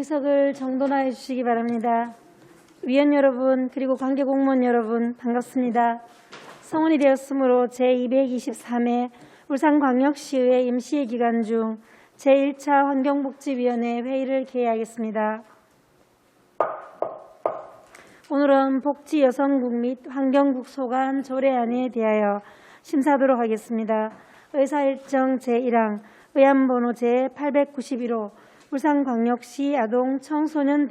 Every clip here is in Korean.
의석을 정돈하여 주시기 바랍니다. 위원 여러분 그리고 관계 공무원 여러분 반갑습니다. 성원이 되었으므로 제223회 울산광역시의회 임시회 기간 중 제1차 환경복지위원회 회의를 개회하겠습니다. 오늘은 복지여성국 및 환경국 소관 조례안에 대하여 심사하도록 하겠습니다. 의사일정 제1항 의안번호 제891호 울산광역시 아동 청소년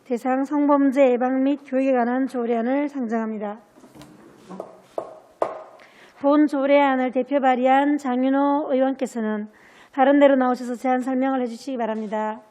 대상 성범죄 예방 및 교육에 관한 조례안을 상정합니다. 본 조례안을 대표 발의한 장윤호 의원께서는 다른 데로 나오셔서 제안 설명을 해주시기 바랍니다.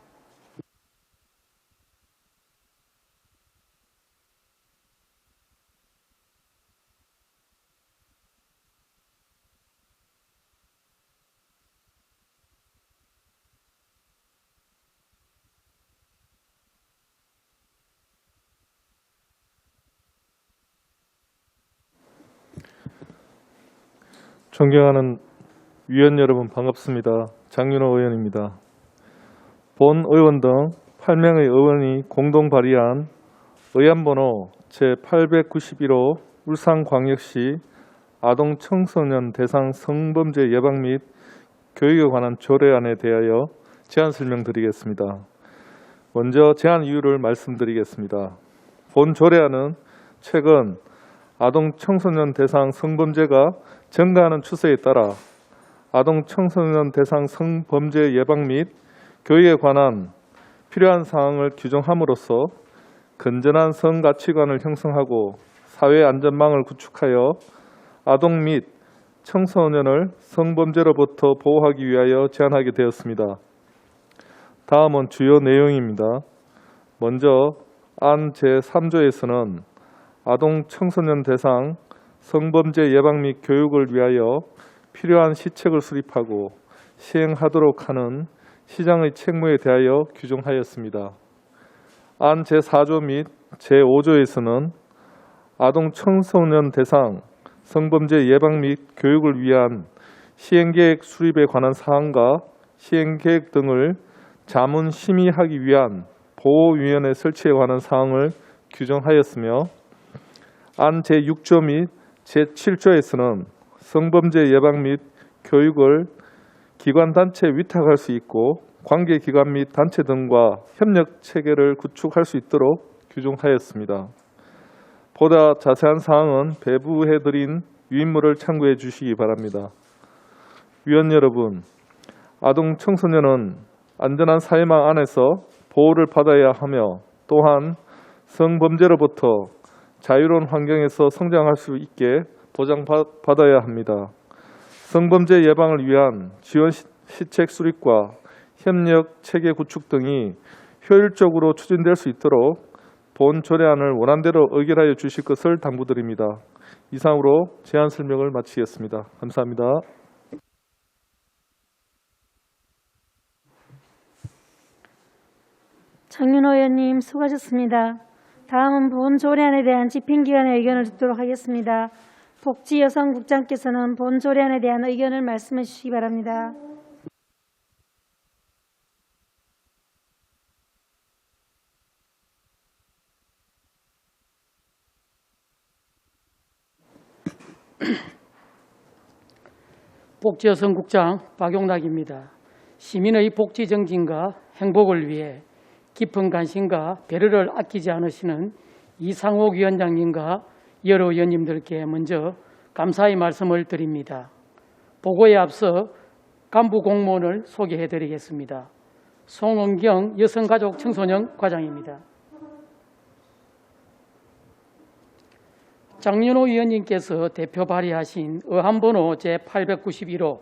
존경하는 위원 여러분 반갑습니다. 장윤호 의원입니다. 본 의원 등 8명의 의원이 공동 발의한 의안번호 제891호 울산광역시 아동 청소년 대상 성범죄 예방 및 교육에 관한 조례안에 대하여 제안 설명드리겠습니다. 먼저 제안 이유를 말씀드리겠습니다. 본 조례안은 최근 아동 청소년 대상 성범죄가 증가하는 추세에 따라 아동 청소년 대상 성범죄 예방 및 교육에 관한 필요한 사항을 규정함으로써 건전한 성가치관을 형성하고 사회 안전망을 구축하여 아동 및 청소년을 성범죄로부터 보호하기 위하여 제안하게 되었습니다. 다음은 주요 내용입니다. 먼저 안 제3조에서는 아동 청소년 대상 성범죄 예방 및 교육을 위하여 필요한 시책을 수립하고 시행하도록 하는 시장의 책무에 대하여 규정하였습니다. 안 제4조 및 제5조에서는 아동 청소년 대상 성범죄 예방 및 교육을 위한 시행계획 수립에 관한 사항과 시행계획 등을 자문 심의하기 위한 보호위원회 설치에 관한 사항을 규정하였으며 안 제6조 및 제7조에서는 성범죄 예방 및 교육을 기관단체에 위탁할 수 있고 관계기관 및 단체 등과 협력 체계를 구축할 수 있도록 규정하였습니다. 보다 자세한 사항은 배부해드린 위인물을 참고해 주시기 바랍니다. 위원 여러분, 아동 청소년은 안전한 사회망 안에서 보호를 받아야 하며 또한 성범죄로부터 자유로운 환경에서 성장할 수 있게 보장받아야 합니다. 성범죄 예방을 위한 지원 시책 수립과 협력 체계 구축 등이 효율적으로 추진될 수 있도록 본 조례안을 원안대로 의결하여 주실 것을 당부드립니다. 이상으로 제안 설명을 마치겠습니다. 감사합니다. 장윤호 의원님 수고하셨습니다. 다음은 본 조례안에 대한 집행기관의 의견을 듣도록 하겠습니다. 복지여성국장께서는 본 조례안에 대한 의견을 말씀해 주시기 바랍니다. 복지여성국장 박용락입니다. 시민의 복지 정진과 행복을 위해 깊은 관심과 배려를 아끼지 않으시는 이상옥 위원장님과 여러 의원님들께 먼저 감사의 말씀을 드립니다. 보고에 앞서 간부 공무원을 소개해 드리겠습니다. 송은경 여성가족 청소년 과장입니다. 장윤호 위원님께서 대표 발의하신 의안번호 제891호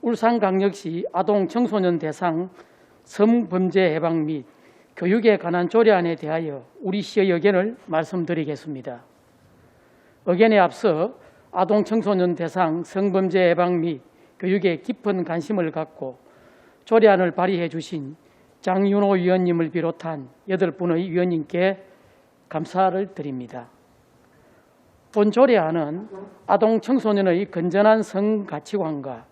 울산광역시 아동 청소년 대상 성범죄 예방 및 교육에 관한 조례안에 대하여 우리 시의 의견을 말씀드리겠습니다. 의견에 앞서 아동 청소년 대상 성범죄 예방 및 교육에 깊은 관심을 갖고 조례안을 발의해 주신 장윤호 위원님을 비롯한 8분의 위원님께 감사를 드립니다. 본 조례안은 아동 청소년의 건전한 성가치관과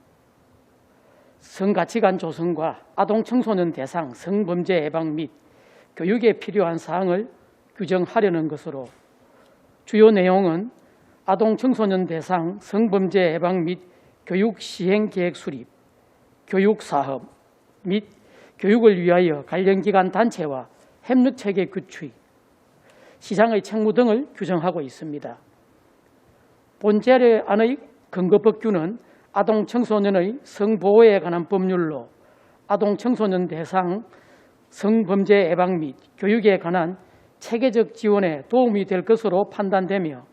성가치관 조성과 아동 청소년 대상 성범죄 예방 및 교육에 필요한 사항을 규정하려는 것으로 주요 내용은 아동 청소년 대상 성범죄 예방 및 교육 시행 계획 수립, 교육 사업 및 교육을 위하여 관련 기관 단체와 협력 체계 구축, 시장의 책무 등을 규정하고 있습니다. 본제안의 근거법규는 아동 청소년의 성보호에 관한 법률로 아동 청소년 대상 성범죄 예방 및 교육에 관한 체계적 지원에 도움이 될 것으로 판단되며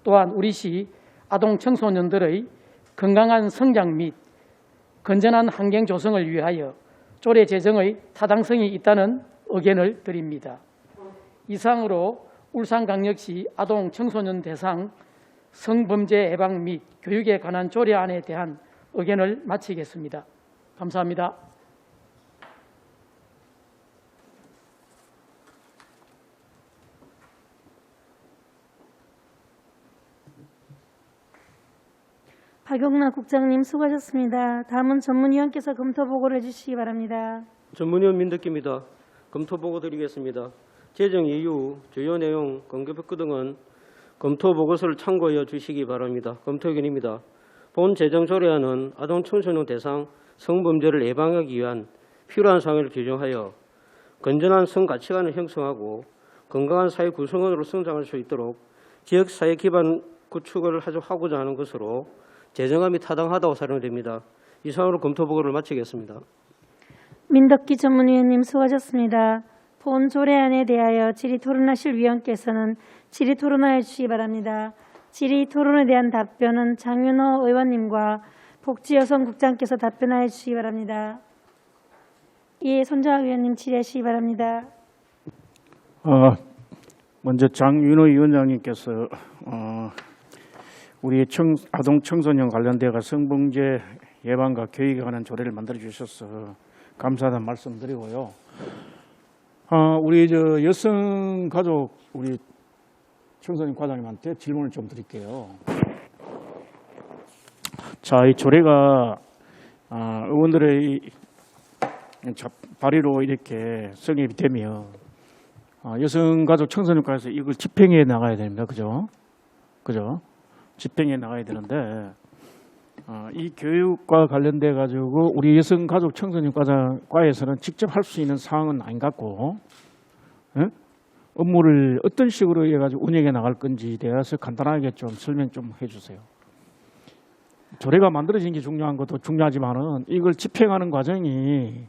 또한 우리시 아동 청소년들의 건강한 성장 및 건전한 환경 조성을 위하여 조례 제정의 타당성이 있다는 의견을 드립니다. 이상으로 울산광역시 아동 청소년 대상 성범죄 예방 및 교육에 관한 조례안에 대한 의견을 마치겠습니다. 감사합니다. 박용락 국장님 수고하셨습니다. 다음은 전문위원께서 검토 보고를 해주시기 바랍니다. 전문위원 민덕기입니다. 검토 보고 드리겠습니다. 제정 이유, 주요 내용, 근거법규 등은 검토 보고서를 참고하여 주시기 바랍니다. 검토 의견입니다. 본 제정 조례안은 아동 청소년 대상 성범죄를 예방하기 위한 필요한 사항을 규정하여 건전한 성가치관을 형성하고 건강한 사회 구성원으로 성장할 수 있도록 지역 사회 기반 구축을 하고자 하는 것으로 제정함이 타당하다고 사령됩니다. 이상으로 검토 보고를 마치겠습니다. 민덕기 전문위원님 수고하셨습니다. 본 조례안에 대하여 질의토론하실 위원께서는 질의토론하여 주시기 바랍니다. 질의토론에 대한 답변은 장윤호 의원님과 복지여성국장께서 답변하여 주시기 바랍니다. 이에 손정학 위원님 질의하시기 바랍니다. 먼저 장윤호 위원장님께서 우리 아동 청소년 관련되어 성범죄 예방과 교육에 관한 조례를 만들어 주셔서 감사하다는 말씀드리고요. 우리 여성가족 우리 청소년 과장님한테 질문을 좀 드릴게요. 자, 이 조례가 의원들의 발의로 이렇게 성립이 되면 여성가족 청소년과에서 이걸 집행해 나가야 됩니다. 그죠? 집행해 나가야 되는데 이 교육과 관련돼 가지고 우리 여성가족 청소년과에서는 직접 할 수 있는 사항은 아닌 것 같고 업무를 어떤 식으로 해가지고 운영해 나갈 건지에 대해서 간단하게 좀 설명 좀 해주세요. 조례가 만들어진 게 중요한 것도 중요하지만은 이걸 집행하는 과정이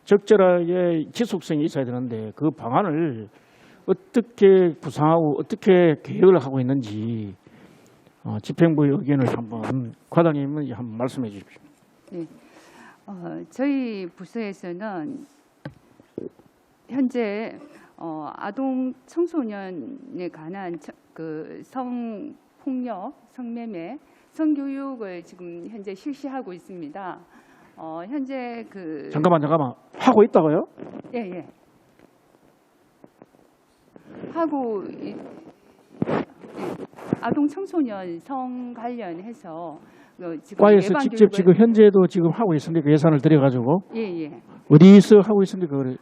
적절하게 지속성이 있어야 되는데 그 방안을 어떻게 구상하고 어떻게 계획을 하고 있는지 집행부의 의견을 한번 과장님은 한번 말씀해 주십시오. 네, 저희 부서에서는 현재 아동 청소년에 관한 그 성폭력, 성매매, 성교육을 지금 현재 실시하고 있습니다. 현재 잠깐만 하고 있다고요? 예. 하고 아동 청소년 성 관련해서 지금 과에서 예방 직접 교육을 지금 현재도 지금 하고 있습니까? 예산을 들여가지고 예. 어디서 하고 있습니까? 그걸?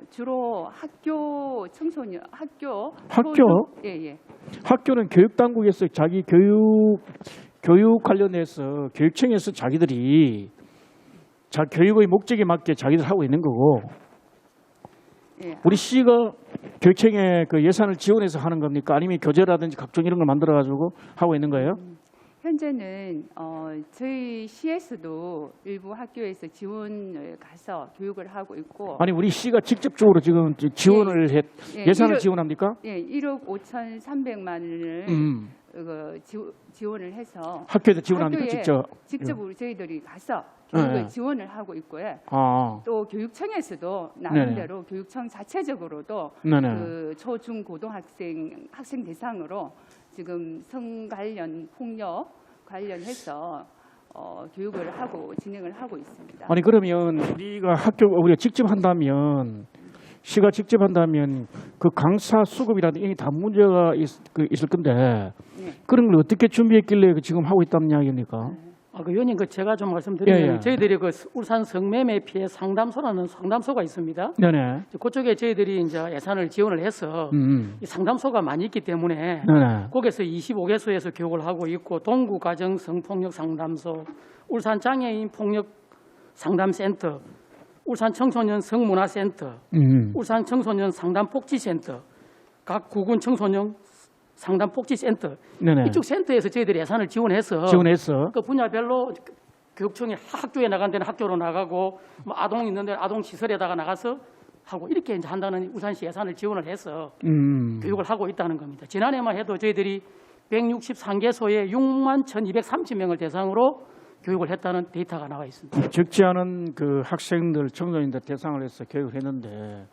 주로 학교 청소년 학교 예. 학교는 교육 당국에서 자기 교육 관련해서 교육청에서 자기들이 교육의 목적에 맞게 자기들 하고 있는 거고 예. 우리 시가 교육청에 그 예산을 지원해서 하는 겁니까? 아니면 교재라든지 각종 이런 걸 만들어 가지고 하고 있는 거예요? 현재는 저희 시에서도 일부 학교에서 지원을 가서 교육을 하고 있고 아니 우리 시가 직접적으로 지금 지원을 예산을 1억, 지원합니까? 예, 1억 5,300만 원을 지원을 해서 학교에다 지원합니까? 학교에 직접 우리 저희들이 가서 교육을 지원을 하고 있고요. 또 교육청에서도 나름대로 교육청 자체적으로도 그 초중 고등학생 학생 대상으로 지금 성 관련 폭력 관련해서 교육을 하고 진행을 하고 있습니다. 아니 그러면 우리가 직접 한다면 시가 직접 한다면 그 강사 수급이라든지 이게 다 문제가 있을 건데 그런 걸 어떻게 준비했길래 지금 하고 있다는 이야기입니까? 그 의원님, 제가 좀 말씀드리면 예. 저희들이 그 울산 성매매 피해 상담소라는 상담소가 있습니다. 네네. 그쪽에 저희들이 이제 예산을 지원을 해서 이 상담소가 많이 있기 때문에 네네. 거기서 25개소에서 교육을 하고 있고 동구 가정 성폭력 상담소, 울산 장애인 폭력 상담센터, 울산 청소년 성문화센터, 울산 청소년 상담복지센터, 각 구군 청소년 상담복지센터 네네. 이쪽 센터에서 저희들이 예산을 지원해서 그 분야별로 교육청이 학교에 나간 데는 학교로 나가고 뭐 아동 있는 데는 아동 시설에다가 나가서 하고 이렇게 이제 한다는 울산시 예산을 지원을 해서 교육을 하고 있다는 겁니다. 지난해만 해도 저희들이 163개소에 6만 1,230명을 대상으로 교육을 했다는 데이터가 나와 있습니다. 적지 않은 그 학생들, 청소년들 대상을 해서 교육을 했는데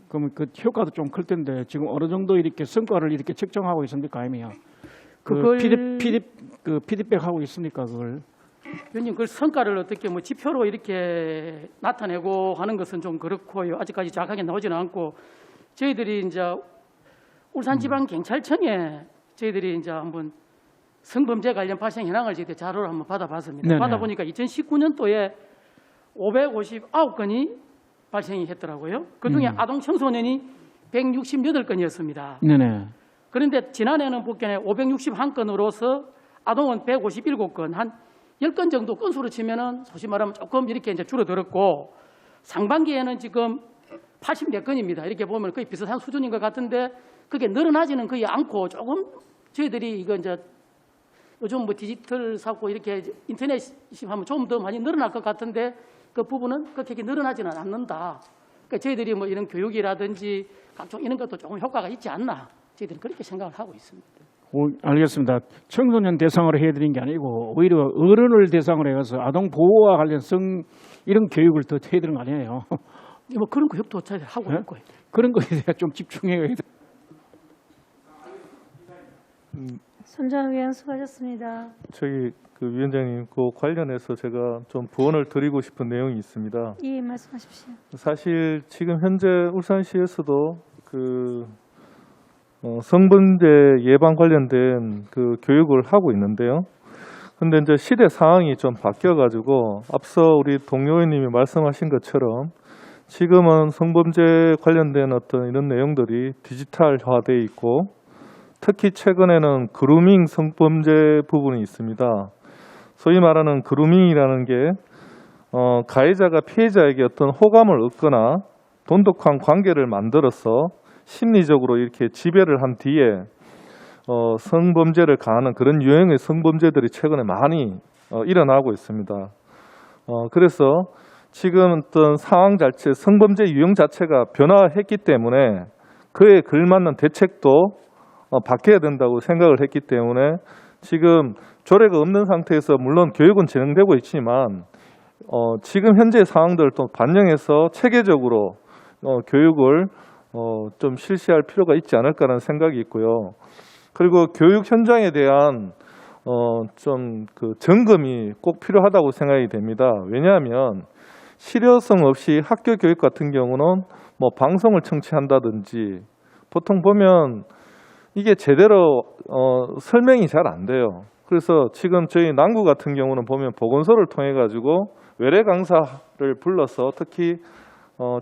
그러면 그 효과도 좀 클 텐데 지금 어느 정도 이렇게 성과를 이렇게 측정하고 있습니까, 아니면 그걸 피드백하고 있습니까, 그걸? 의원님, 그 성과를 어떻게 뭐 지표로 이렇게 나타내고 하는 것은 좀 그렇고요. 아직까지 정확하게 나오지는 않고 저희들이 이제 울산지방경찰청에 저희들이 이제 한번 성범죄 관련 발생 현황을 저희들 자료를 한번 받아봤습니다. 네네. 받아보니까 2019년도에 559건이 발생이 했더라고요. 그중에 아동 청소년이 168건이었습니다. 네네. 그런데 지난해는 복견에 561건으로서 아동은 157건, 한 10건 정도 건수로 치면은 소위 말하면 조금 이렇게 이제 줄어들었고 상반기에는 지금 84건입니다. 이렇게 보면 거의 비슷한 수준인 것 같은데 그게 늘어나지는 거의 않고 조금 저희들이 이거 이제 요즘 뭐 디지털 사고 이렇게 인터넷 하면 좀 더 많이 늘어날 것 같은데 그 부분은 그렇게 늘어나지는 않는다. 그러니까 저희들이 뭐 이런 교육이라든지 각종 이런 것도 조금 효과가 있지 않나 저희들은 그렇게 생각을 하고 있습니다. 알겠습니다. 청소년 대상으로 해드린 게 아니고 오히려 어른을 대상으로 해서 아동 보호와 관련 이런 교육을 더 해드린 거 아니에요? 뭐 그런 교육도 저희들 하고 네? 있고요. 그런 거에 대해 좀 집중해야 돼. 손정은 위원 수고하셨습니다. 저기 그 위원장님, 그 관련해서 제가 좀 부언을 드리고 싶은 내용이 있습니다. 예, 말씀하십시오. 사실 지금 현재 울산시에서도 그 성범죄 예방 관련된 그 교육을 하고 있는데요. 근데 이제 시대 상황이 좀 바뀌어가지고 앞서 우리 동료 의원님이 말씀하신 것처럼 지금은 성범죄 관련된 어떤 이런 내용들이 디지털화되어 있고 특히 최근에는 그루밍 성범죄 부분이 있습니다. 소위 말하는 그루밍이라는 게 가해자가 피해자에게 어떤 호감을 얻거나 돈독한 관계를 만들어서 심리적으로 이렇게 지배를 한 뒤에 성범죄를 가하는 그런 유형의 성범죄들이 최근에 많이 일어나고 있습니다. 그래서 지금 어떤 상황 자체, 성범죄 유형 자체가 변화했기 때문에 그에 걸맞는 대책도 바뀌어야 된다고 생각을 했기 때문에 지금 조례가 없는 상태에서 물론 교육은 진행되고 있지만 지금 현재 상황들을 또 반영해서 체계적으로 교육을 좀 실시할 필요가 있지 않을까라는 생각이 있고요. 그리고 교육 현장에 대한 좀 그 점검이 꼭 필요하다고 생각이 됩니다. 왜냐하면 실효성 없이 학교 교육 같은 경우는 뭐 방송을 청취한다든지 보통 보면 이게 제대로 설명이 잘 안 돼요. 그래서 지금 저희 남구 같은 경우는 보면 보건소를 통해 가지고 외래 강사를 불러서 특히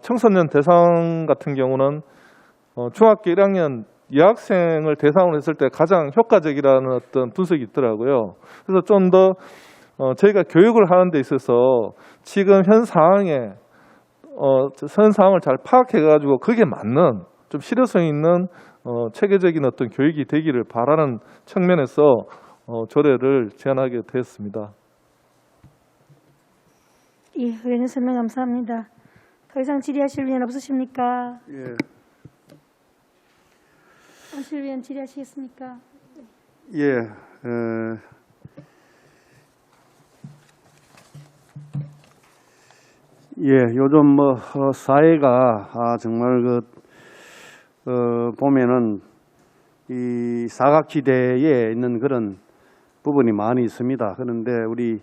청소년 대상 같은 경우는 중학교 1학년 여학생을 대상으로 했을 때 가장 효과적이라는 어떤 분석이 있더라고요. 그래서 좀 더 저희가 교육을 하는 데 있어서 지금 현 상황에 현 상황을 잘 파악해 가지고 그게 맞는 좀 실효성 있는 체계적인 어떤 교육이 되기를 바라는 측면에서 조례를 제안하게 되었습니다. 예, 의원님 설명 감사합니다. 더 이상 질의하실 위원 없으십니까? 예, 안실 위원 질의하시겠습니까? 예, 요즘 뭐 사회가 정말 보면은 이 사각지대에 있는 그런 부분이 많이 있습니다. 그런데 우리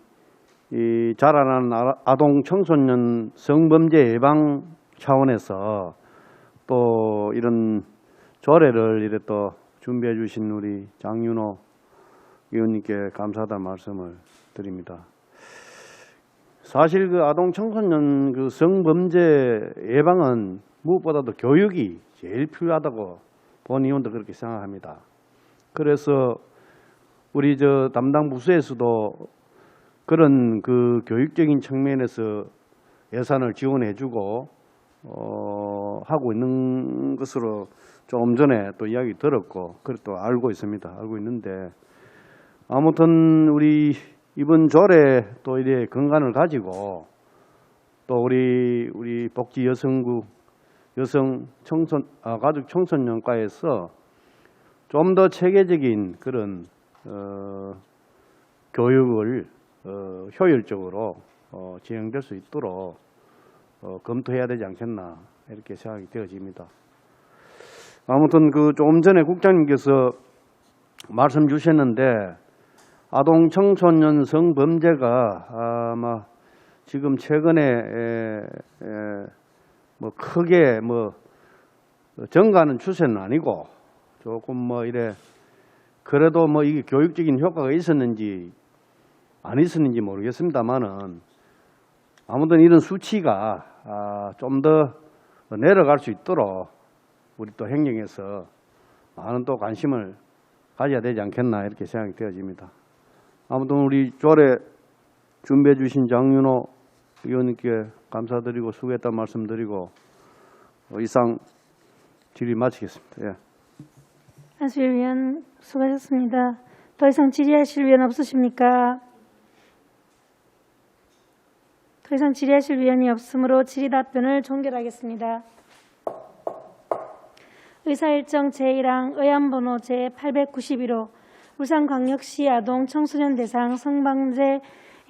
이 자라나는 아동 청소년 성범죄 예방 차원에서 또 이런 조례를 이렇게 또 준비해 주신 우리 장윤호 의원님께 감사하다는 말씀을 드립니다. 사실 그 아동 청소년 그 성범죄 예방은 무엇보다도 교육이 제일 필요하다고 본 의원도 그렇게 생각합니다. 그래서 우리 저 담당 부서에서도 그런 그 교육적인 측면에서 예산을 지원해주고 하고 있는 것으로 조금 전에 또 이야기 들었고 그것도 알고 있습니다. 알고 있는데 아무튼 우리 이번 조례 또 이래 건간을 가지고 또 우리 복지 여성구 여성 청소 가족 청소년과에서 좀 더 체계적인 그런 교육을 효율적으로 진행될 수 있도록 검토해야 되지 않겠나 이렇게 생각이 되어집니다. 아무튼 그 조금 전에 국장님께서 말씀 주셨는데 아동 청소년 성범죄가 아마 지금 최근에 뭐 크게 뭐 증가하는 추세는 아니고 조금 뭐 이래 그래도 뭐 이게 교육적인 효과가 있었는지 안 있었는지 모르겠습니다만은 아무튼 이런 수치가 좀 더 내려갈 수 있도록 우리 또 행정에서 많은 또 관심을 가져야 되지 않겠나 이렇게 생각이 되어집니다. 아무튼 우리 조례 준비해 주신 장윤호 의원님께 감사드리고 수고했다는 말씀드리고 이상 질의 마치겠습니다. 예. 한수일 위원 수고하셨습니다. 더 이상 질의하실 위원 없으십니까? 더 이상 질의하실 위원이 없으므로 질의 답변을 종결하겠습니다. 의사일정 제1항 의안번호 제891호 울산광역시 아동 청소년 대상 성범죄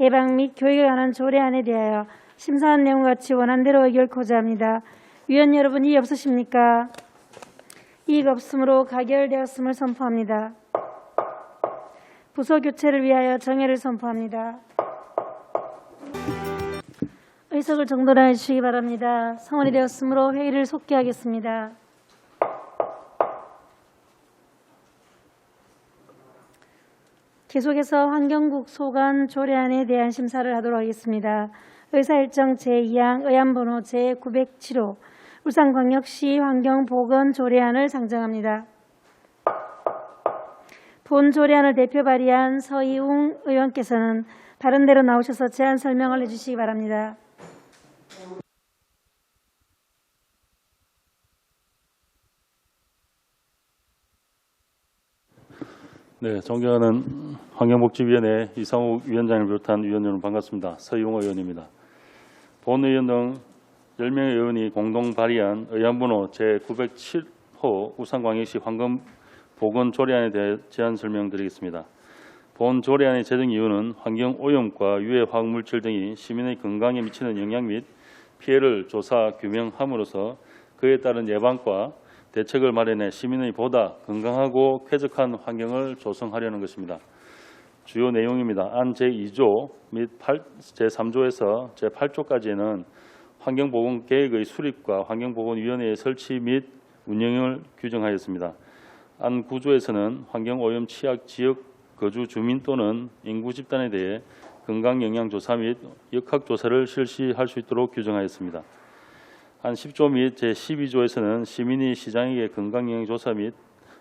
예방 및 교육에 관한 조례안에 대하여 심사한 내용과 같이 원안대로 의결코자 합니다. 위원 여러분 이의 없으십니까? 이의 없으므로 가결되었음을 선포합니다. 부서 교체를 위하여 정회를 선포합니다. 의석을 정돈해 주시기 바랍니다. 성원이 되었으므로 회의를 속기하겠습니다. 계속해서 환경국 소관 조례안에 대한 심사를 하도록 하겠습니다. 의사일정 제2항 의안번호 제907호 울산광역시 환경보건 조례안을 상정합니다. 본 조례안을 대표 발의한 서희웅 의원께서는 다른 데로 나오셔서 제안 설명을 해주시기 바랍니다. 네, 존경하는 환경복지위원회 이상욱 위원장을 비롯한 위원 여러분 반갑습니다. 서희웅 의원입니다. 본 의원 등 10명의 의원이 공동 발의한 의안번호 제907호 울산광역시 환경보건조례안에 대해 제안 설명드리겠습니다. 본 조례안의 제정 이유는 환경오염과 유해 화학물질 등이 시민의 건강에 미치는 영향 및 피해를 조사 규명함으로써 그에 따른 예방과 대책을 마련해 시민의 보다 건강하고 쾌적한 환경을 조성하려는 것입니다. 주요 내용입니다. 안 제2조 및 제3조에서 제8조까지는 환경보건계획의 수립과 환경보건위원회의 설치 및 운영을 규정하였습니다. 안 9조에서는 환경오염 취약 지역 거주 주민 또는 인구 집단에 대해 건강영향조사 및 역학조사를 실시할 수 있도록 규정하였습니다. 안 10조 및 제12조에서는 시민이 시장에게 건강영향조사 및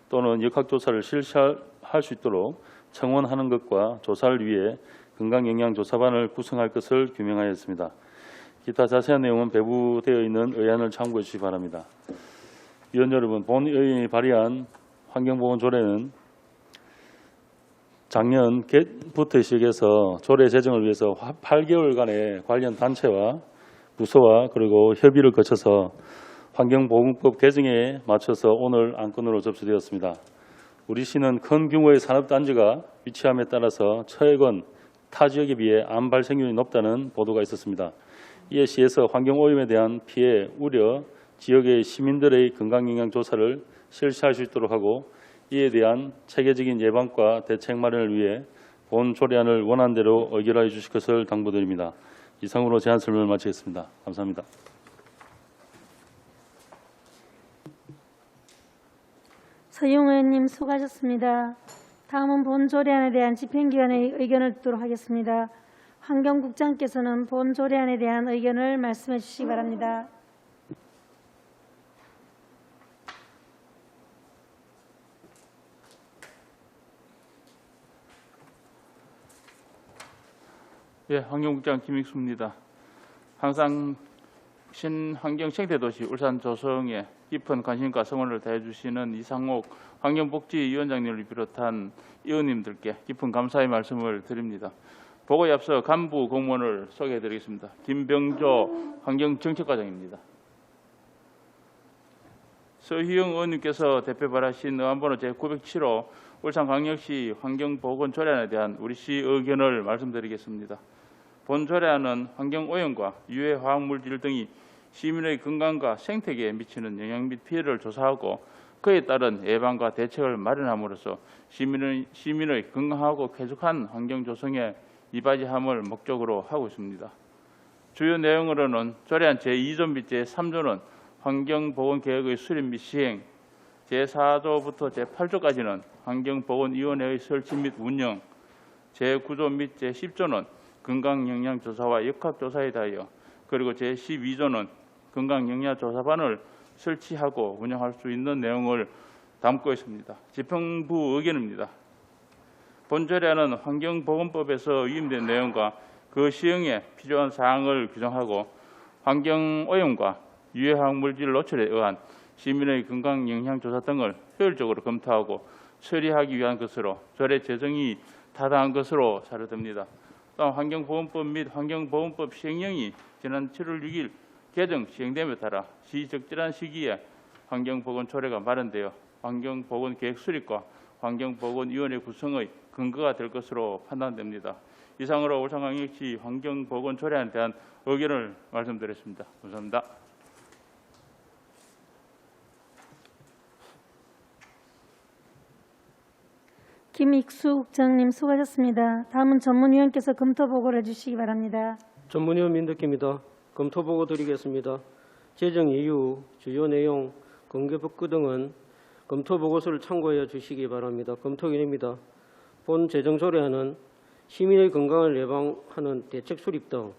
또는 역학조사를 실시할 수 있도록 청원하는 것과 조사를 위해 건강영향조사반을 구성할 것을 규명하였습니다. 기타 자세한 내용은 배부되어 있는 의안을 참고해 주시기 바랍니다. 위원 여러분, 본 의원이 발의한 환경보건조례는 작년부터 시작해서 조례 제정을 위해서 8개월간의 관련 단체와 부서와 그리고 협의를 거쳐서 환경보건법 개정에 맞춰서 오늘 안건으로 접수되었습니다. 우리 시는 큰 규모의 산업단지가 위치함에 따라서 최근 타 지역에 비해 암 발생률이 높다는 보도가 있었습니다. 이에 시에서 환경오염에 대한 피해, 우려, 지역의 시민들의 건강영향조사를 실시할 수 있도록 하고 이에 대한 체계적인 예방과 대책 마련을 위해 본 조례안을 원안대로 의결하여 주실 것을 당부드립니다. 이상으로 제안 설명을 마치겠습니다. 감사합니다. 서희웅 의원님 수고하셨습니다. 다음은 본 조례안에 대한 집행기관의 의견을 듣도록 하겠습니다. 환경국장께서는 본 조례안에 대한 의견을 말씀해 주시기 바랍니다. 예, 환경국장 김익수입니다. 항상 신환경생태도시 울산 조성에 깊은 관심과 성원을 다해주시는 이상옥 환경복지위원장님을 비롯한 의원님들께 깊은 감사의 말씀을 드립니다. 보고에 앞서 간부 공무원을 소개해드리겠습니다. 김병조 환경정책과장입니다. 서희영 의원님께서 대표발하신 의안번호 제907호 울산광역시 환경보건조례안에 대한 우리 시 의견을 말씀드리겠습니다. 본 조례안은 환경오염과 유해 화학물질 등이 시민의 건강과 생태계에 미치는 영향 및 피해를 조사하고 그에 따른 예방과 대책을 마련함으로써 시민의 건강하고 쾌적한 환경 조성에 이바지함을 목적으로 하고 있습니다. 주요 내용으로는 조례안 제2조 및 제3조는 환경보건계획의 수립 및 시행, 제4조부터 제8조까지는 환경보건위원회의 설치 및 운영, 제9조 및 제10조는 건강영향조사와 역학조사에 대하여, 그리고 제12조는 건강영향조사반을 설치하고 운영할 수 있는 내용을 담고 있습니다. 집행부 의견입니다. 본 조례안은 환경보건법에서 위임된 내용과 그 시행에 필요한 사항을 규정하고 환경오염과 유해화학물질 노출에 의한 시민의 건강영향조사 등을 효율적으로 검토하고 처리하기 위한 것으로 조례 제정이 타당한 것으로 사료됩니다. 또한 환경보건법 및 환경보건법 시행령이 지난 7월 6일 개정 시행됨에 따라 시적절한 시기에 환경보건조례가 마련되어 환경보건계획 수립과 환경보건위원회 구성의 근거가 될 것으로 판단됩니다. 이상으로 울산광역시 환경보건조례안에 대한 의견을 말씀드렸습니다. 감사합니다. 김익수 국장님 수고하셨습니다. 다음은 전문위원께서 검토 보고를 해주시기 바랍니다. 전문위원 민덕기입니다. 검토 보고 드리겠습니다. 제정 이유, 주요 내용, 근거법규 등은 검토 보고서를 참고해 주시기 바랍니다. 검토인입니다. 본 제정조례안은 시민의 건강을 예방하는 대책 수립 등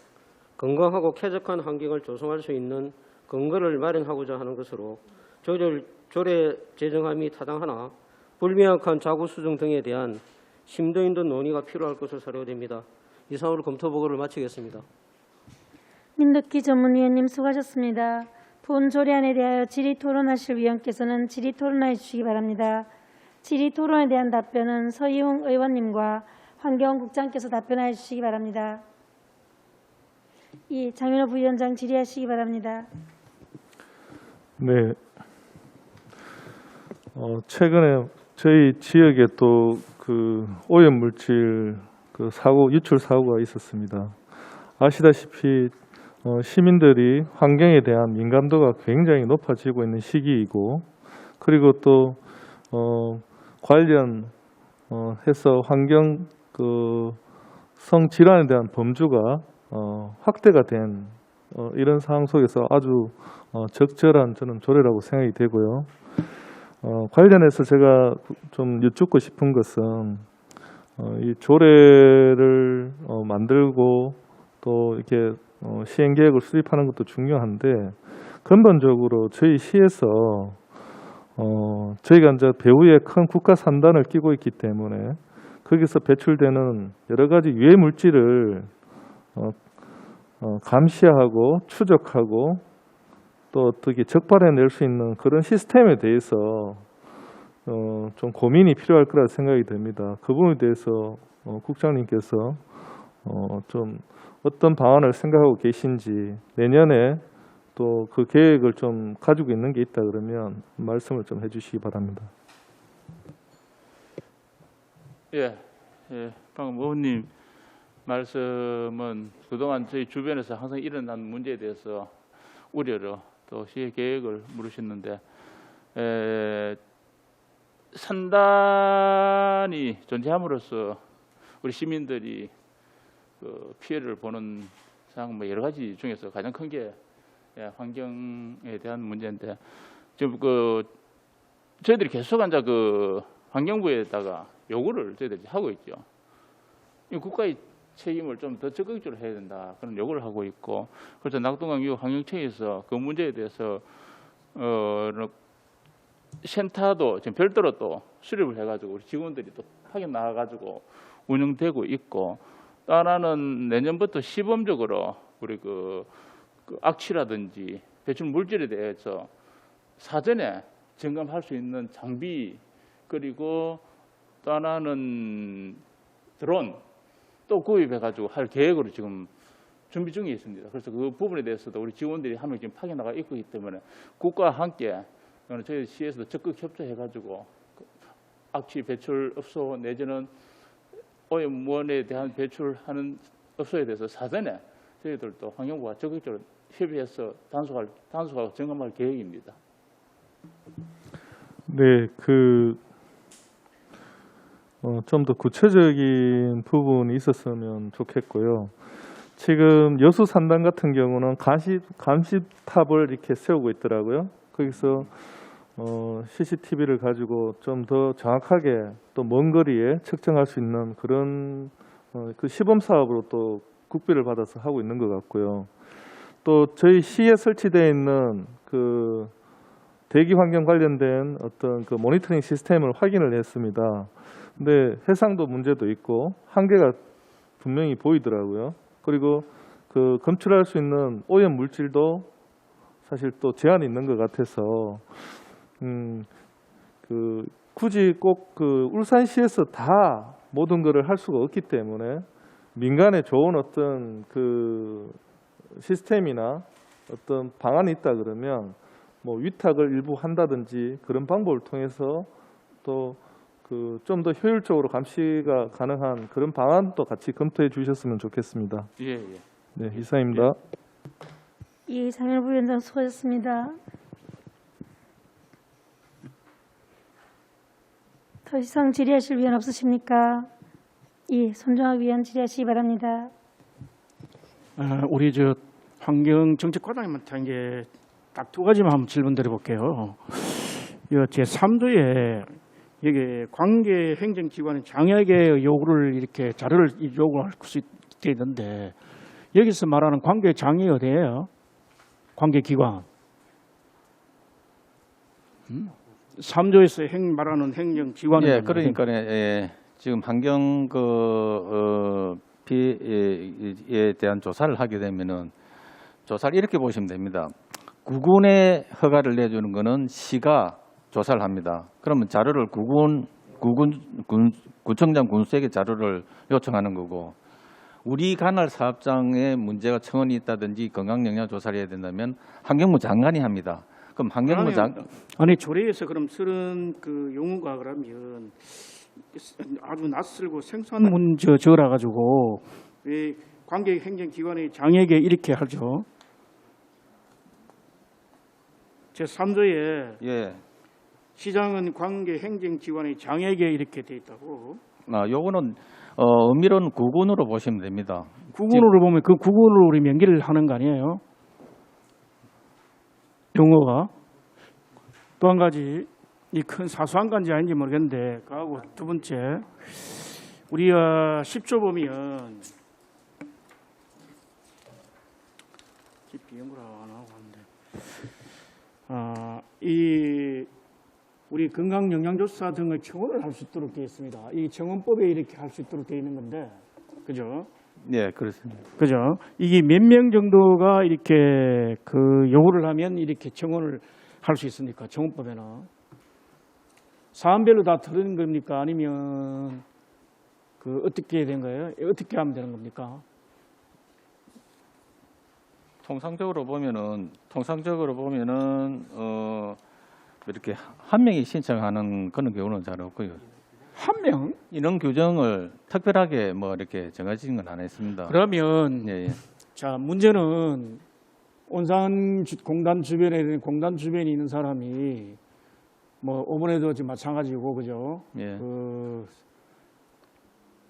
건강하고 쾌적한 환경을 조성할 수 있는 근거를 마련하고자 하는 것으로 조례 제정함이 타당하나 불명확한 자구 수정 등에 대한 심도 있는 논의가 필요할 것으로 사료됩니다. 이상으로 검토 보고를 마치겠습니다. 민덕기 전문위원님 수고하셨습니다. 본 조례안에 대하여 질의토론하실 위원께서는 질의토론해 주시기 바랍니다. 질의토론에 대한 답변은 서희웅 의원님과 환경국장께서 답변해 주시기 바랍니다. 장윤호 부위원장 질의하시기 바랍니다. 네. 최근에 저희 지역에 또 그 오염 물질 그 유출 사고가 있었습니다. 아시다시피 시민들이 환경에 대한 민감도가 굉장히 높아지고 있는 시기이고, 그리고 또 관련해서 환경 성질환에 대한 범주가 확대가 된 이런 상황 속에서 아주 적절한 저는 조례라고 생각이 되고요. 관련해서 제가 좀 여쭙고 싶은 것은 이 조례를 만들고 또 이렇게 시행 계획을 수립하는 것도 중요한데, 근본적으로 저희 시에서 저희가 이제 배후에 큰 국가 산단을 끼고 있기 때문에 거기서 배출되는 여러 가지 유해 물질을 감시하고 추적하고 또 어떻게 적발해낼 수 있는 그런 시스템에 대해서 좀 고민이 필요할 거라 생각이 됩니다. 그 부분에 대해서 국장님께서 좀 어떤 방안을 생각하고 계신지, 내년에 또 그 계획을 좀 가지고 있는 게 있다 그러면 말씀을 좀 해주시기 바랍니다. 방금 의원님 말씀은 그동안 저희 주변에서 항상 일어난 문제에 대해서 우려를 또 시행 계획을 물으셨는데, 산단이 존재함으로써 우리 시민들이 그 피해를 보는 상황 여러 가지 중에서 가장 큰 게 환경에 대한 문제인데, 지금 저희들이 계속 환경부에다가 요구를 저희들이 하고 있죠. 이 국가의 책임을 좀 더 적극적으로 해야 된다 그런 요구를 하고 있고, 그래서 낙동강 이후 환경청에서 그 문제에 대해서 센터도 지금 별도로 또 수립을 해가지고 우리 직원들이 또 파견 나가가지고 운영되고 있고, 또 하나는 내년부터 시범적으로 우리 그 악취라든지 배출 물질에 대해서 사전에 점검할 수 있는 장비, 그리고 또 하나는 드론 또 구입해가지고 할 계획으로 지금 준비 중에 있습니다. 그래서 그 부분에 대해서도 우리 직원들이 한 명 지금 파견 나가 있기 때문에 국가와 함께 저희 시에서도 적극 협조해가지고 악취 배출업소 내지는 오염원에 대한 배출하는 업소에 대해서 사전에 저희들도 환경부가 적극적으로 협의해서 단속하고 점검할 계획입니다. 네, 좀 더 구체적인 부분이 있었으면 좋겠고요. 지금 여수 산단 같은 경우는 감시탑을 이렇게 세우고 있더라고요. 거기서 CCTV를 가지고 좀 더 정확하게 또 먼 거리에 측정할 수 있는 그런 그 시범 사업으로 또 국비를 받아서 하고 있는 것 같고요. 또 저희 시에 설치되어 있는 그 대기 환경 관련된 어떤 그 모니터링 시스템을 확인을 했습니다. 근데 해상도 문제도 있고 한계가 분명히 보이더라고요. 그리고 그 검출할 수 있는 오염 물질도 사실 또 제한이 있는 것 같아서 굳이 꼭 그 울산시에서 다 모든 것을 할 수가 없기 때문에 민간에 좋은 어떤 그 시스템이나 어떤 방안이 있다 그러면 뭐 위탁을 일부 한다든지 그런 방법을 통해서 또 그 좀 더 효율적으로 감시가 가능한 그런 방안도 같이 검토해 주셨으면 좋겠습니다. 예. 네, 이상입니다. 예, 장현 부위원장 수고하셨습니다. 더 이상 질의하실 위원 없으십니까? 예, 손정학 위원 질의하시기 바랍니다. 우리 환경정책과장님한테 이제 딱 두 가지만 한번 질문 드려볼게요. 제 3조에 여기 관계 행정기관의 장애계 요구를 이렇게 자료를 요구할 수 있게 있는데 여기서 말하는 관계 장애 어디예요? 관계기관. 3조에서 말하는 행정기관은 예, 그러니까 지금 환경 피해에 대한 조사를 하게 되면은 조사를 이렇게 보시면 됩니다. 구군에 허가를 내주는 거는 시가 조사를 합니다. 그러면 자료를 구청장 군수에게 자료를 요청하는 거고, 우리 관할 사업장에 문제가 청원이 있다든지 건강 영향 조사를 해야 된다면 환경부 장관이 합니다. 그럼 환경부 아니 조례에서 그럼 쓰는 그 용어가 그러면 아주 낯설고 생소한 문제라 가지고 왜 관계 행정기관의 장에게 이렇게 하죠? 제 3조에 예. 시장은 관계 행정기관의 장에게 이렇게 돼 있다고. 요거는 엄밀한 구군으로 보시면 됩니다. 구군으로 보면 그 구군으로 우리 명기를 하는 거 아니에요? 용어가. 또 한 가지, 이 큰 사소한 건지 아닌지 모르겠는데, 그하고 두 번째, 우리가 10조 보면 비용을 안 하고 하는데, 우리 건강 영양조사 등을 청원을 할 수 있도록 되어 있습니다. 이 청원법에 이렇게 할 수 있도록 되어 있는 건데, 그죠? 네, 그렇습니다. 그죠? 이게 몇 명 정도가 이렇게 그 요구를 하면 이렇게 청원을 할 수 있습니까? 청원법에는. 사안별로 다 들은 겁니까? 아니면 그 어떻게 된 거예요? 어떻게 하면 되는 겁니까? 통상적으로 보면은 이렇게 한 명이 신청하는 그런 경우는 잘 없고요. 한 명? 이런 규정을 특별하게 뭐 이렇게 정해진 건 안 했습니다. 그러면 예. 자, 문제는 온산 공단 주변에 있는 사람이 뭐 어머니도 지금 마찬가지고, 그죠? 예.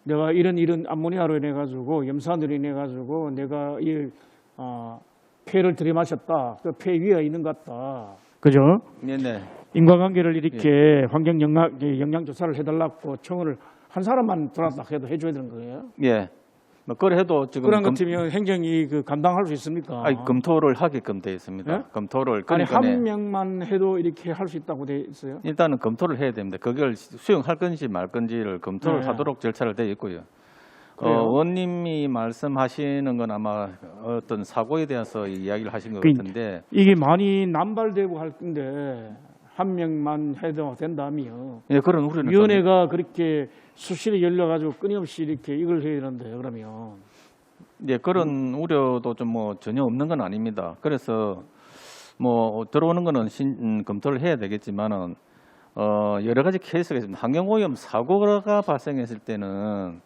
내가 이런 암모니아로 인해 가지고 염산으로 인해 가지고 내가 폐를 들이마셨다. 그 폐 위에 있는 것 같다. 그죠? 네네. 인과관계를 이렇게 환경 영양 조사를 해달라고 청원을 한 사람만 들어왔다 해도 해줘야 되는 거예요. 예. 뭐 그래도 지금 그런 것 같으면 행정이 그 감당할 수 있습니까? 아니, 검토를 하게끔 돼 있습니다. 예? 검토를 아니 그러니까 한 명만 해도 이렇게 할 수 있다고 돼 있어요. 일단은 검토를 해야 됩니다. 그걸 수용할 건지 말 건지를 검토를 네. 하도록 절차를 돼 있고요. 그래요? 의원님이 말씀하시는 건 아마 어떤 사고에 대해서 이야기를 하신 것 그- 같은데 이게 많이 남발되고 할 건데 한 명만 해도 된다며 예, 그런 우려는 위원회가 그렇게 수시로 열려가지고 끊임없이 이렇게 이걸 해야 되는데 그러면 예, 그런 우려도 좀 뭐 전혀 없는 건 아닙니다. 그래서 뭐 들어오는 거는 검토를 해야 되겠지만은 여러 가지 케이스가 있습니다. 환경오염 사고가 발생했을 때는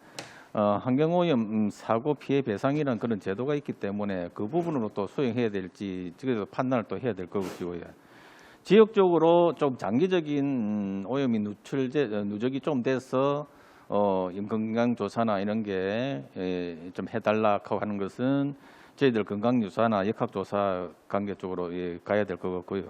환경오염 사고 피해 배상이라는 그런 제도가 있기 때문에 그 부분으로 또 수행해야 될지 지금 판단을 또 해야 될 거고요. 지역적으로 좀 장기적인 오염이 누적이 좀 돼서 건강 조사나 이런 게 좀 해달라고 하는 것은 저희들 건강 유사나 역학 조사 관계 쪽으로 가야 될 것 같고요.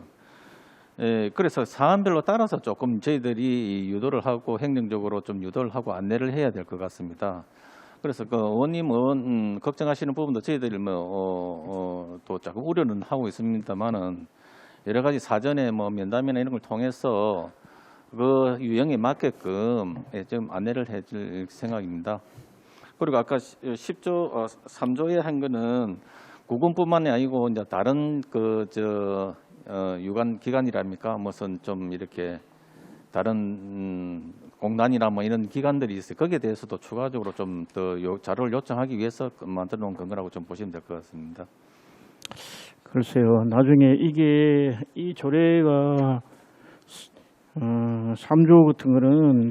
그래서 사안별로 따라서 조금 저희들이 유도를 하고 행정적으로 좀 유도를 하고 안내를 해야 될 것 같습니다. 그래서 그 의원님은 걱정하시는 부분도 저희들이 또 조금 우려는 하고 있습니다만은 여러 가지 사전에 뭐 면담이나 이런 걸 통해서 그 유형에 맞게끔 좀 안내를 해줄 생각입니다. 그리고 아까 10조 3조에 한 거는 구군뿐만이 아니고 이제 다른 유관 기관이랍니까? 무슨 좀 이렇게 다른 공단이나 뭐 이런 기관들이 있어요. 거기에 대해서도 추가적으로 좀 더 자료를 요청하기 위해서 만들어 놓은 거라고 좀 보시면 될 것 같습니다. 글쎄요. 나중에 이게 이 조례가 3조 같은 거는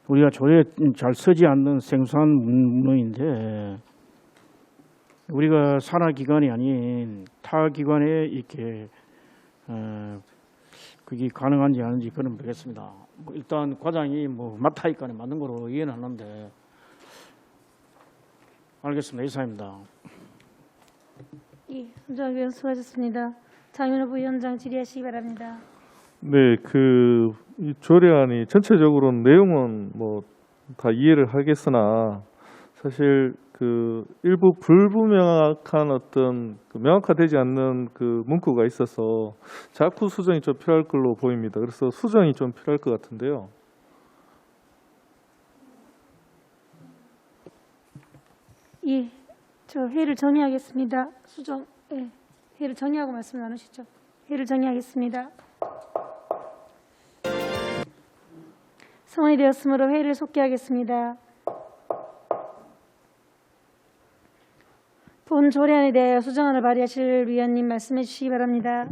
우리가 조례에 잘 쓰지 않는 생소한 문헌인데 우리가 산하기관이 아닌 타 기관에 이렇게 그게 가능한지 아닌지 그건 모르겠습니다. 뭐 일단 과장이 뭐 맡아니까 맞는 거로 이해는 하는데 알겠습니다. 이상입니다. 예, 손정위원 수고하셨습니다. 장윤호 부위원장 질의하시기 바랍니다. 네, 이 조례안이 전체적으로는 내용은 뭐 다 이해를 하겠으나 사실 일부 불분명한 어떤 명확화되지 않는 문구가 있어서 자꾸 수정이 좀 필요할 걸로 보입니다. 그래서 수정이 좀 필요할 것 같은데요. 예, 저 회의를 정리하겠습니다. 회의를 정리하고 말씀 나누시죠. 회의를 정리하겠습니다. 성원이 되었으므로 회의를 속기하겠습니다. 본 조례안에 대하여 수정안을 발의하실 위원님 말씀해 주시기 바랍니다.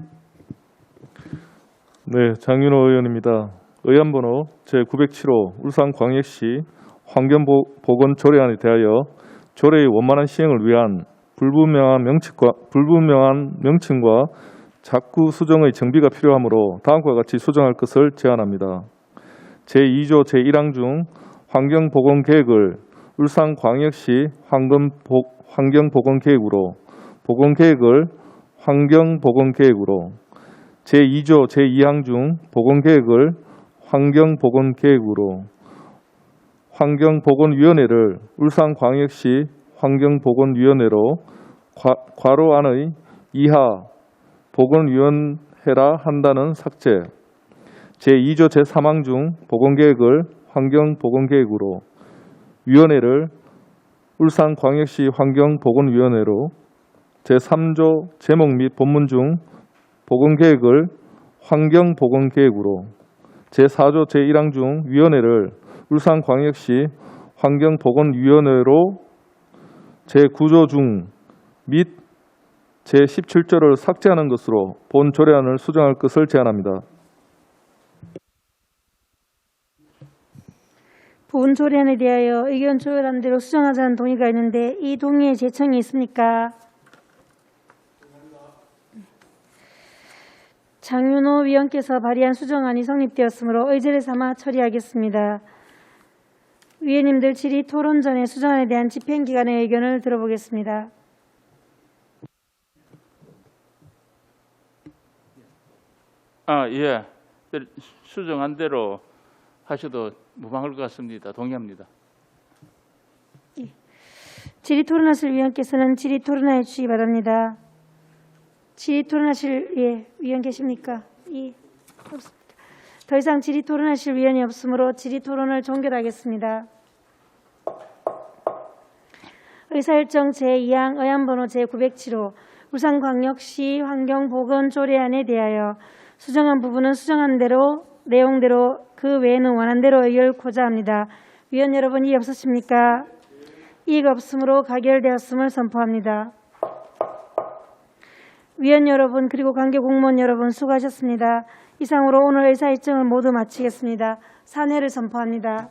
네, 장윤호 의원입니다. 의안번호 제907호 울산광역시 환경보건 조례안에 대하여 조례의 원만한 시행을 위한 불분명한 명칭과 자꾸 수정의 정비가 필요하므로 다음과 같이 수정할 것을 제안합니다. 제2조 제1항 중 환경보건계획을 울산광역시 환경보건계획으로 보건계획을 환경보건계획으로 제2조 제2항 중 보건계획을 환경보건계획으로 환경보건위원회를 울산광역시 환경보건위원회로 괄호 안의 이하 보건위원회라 한다는 삭제. 제2조 제3항 중 보건계획을 환경보건계획으로 위원회를 울산광역시 환경보건위원회로 제3조 제목 및 본문 중 보건계획을 환경보건계획으로 제4조 제1항 중 위원회를 울산광역시 환경보건위원회로 제9조 중 및 제17조를 삭제하는 것으로 본 조례안을 수정할 것을 제안합니다. 본 조례안에 대하여 의견 조율한 대로 수정하자는 동의가 있는데 이 동의에 제청이 있습니까? 장윤호 위원께서 발의한 수정안이 성립되었으므로 의제를 삼아 처리하겠습니다. 위원님들 질의 토론 전에 수정안에 대한 집행기관의 의견을 들어보겠습니다. 예. 수정한 대로 하셔도 무방할 것 같습니다. 동의합니다. 질의 토론하실 위원께서는 질의 토론하여 주시기 바랍니다. 질의 토론하실 위원 계십니까? 없습니다. 더 이상 질의 토론하실 위원이 없으므로 질의 토론을 종결하겠습니다. 의사일정 제2항 의안번호 제907호 울산광역시 환경보건조례안에 대하여 수정한 부분은 수정한 대로 내용대로 그 외에는 원안대로 의결코자 합니다. 위원 여러분 이의 없으십니까? 이의가 없으므로 가결되었음을 선포합니다. 위원 여러분 그리고 관계 공무원 여러분 수고하셨습니다. 이상으로 오늘 의사일정을 모두 마치겠습니다. 산회를 선포합니다.